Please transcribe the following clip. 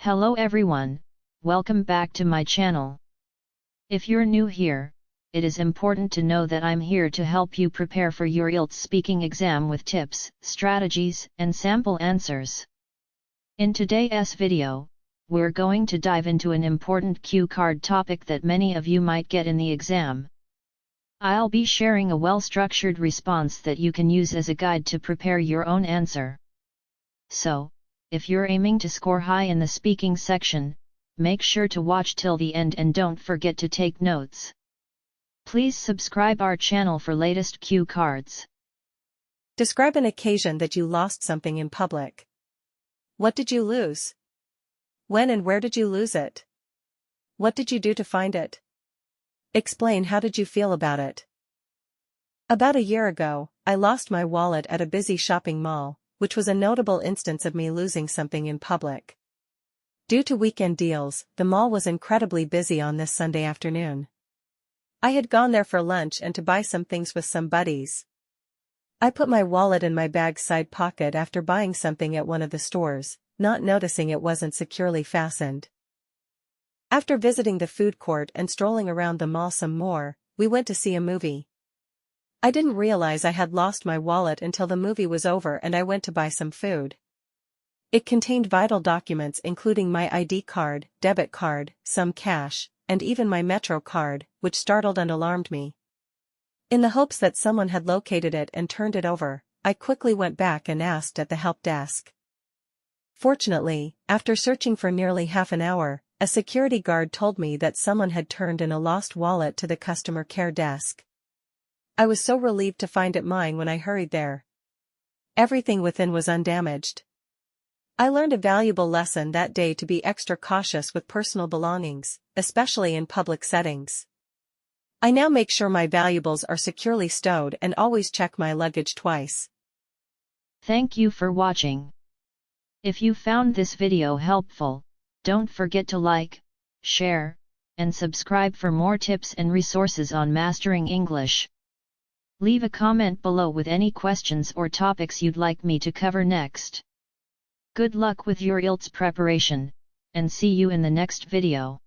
Hello everyone, welcome back to my channel. If you're new here, it is important to know that I'm here to help you prepare for your IELTS speaking exam with tips, strategies, and sample answers. In today's video, we're going to dive into an important cue card topic that many of you might get in the exam. I'll be sharing a well-structured response that you can use as a guide to prepare your own answer. So, if you're aiming to score high in the speaking section, make sure to watch till the end and don't forget to take notes. Please subscribe our channel for latest cue cards. Describe an occasion that you lost something in public. What did you lose? When and where did you lose it? What did you do to find it? Explain how did you feel about it. About a year ago, I lost my wallet at a busy shopping mall, which was a notable instance of me losing something in public. Due to weekend deals, the mall was incredibly busy on this Sunday afternoon. I had gone there for lunch and to buy some things with some buddies. I put my wallet in my bag's side pocket after buying something at one of the stores, not noticing it wasn't securely fastened. After visiting the food court and strolling around the mall some more, we went to see a movie. I didn't realize I had lost my wallet until the movie was over and I went to buy some food. It contained vital documents including my ID card, debit card, some cash, and even my Metro card, which startled and alarmed me. In the hopes that someone had located it and turned it over, I quickly went back and asked at the help desk. Fortunately, after searching for nearly half an hour, a security guard told me that someone had turned in a lost wallet to the customer care desk. I was so relieved to find it mine when I hurried there. Everything within was undamaged. I learned a valuable lesson that day to be extra cautious with personal belongings, especially in public settings. I now make sure my valuables are securely stowed and always check my luggage twice. Thank you for watching. If you found this video helpful, don't forget to like, share, and subscribe for more tips and resources on mastering English. Leave a comment below with any questions or topics you'd like me to cover next. Good luck with your IELTS preparation, and see you in the next video.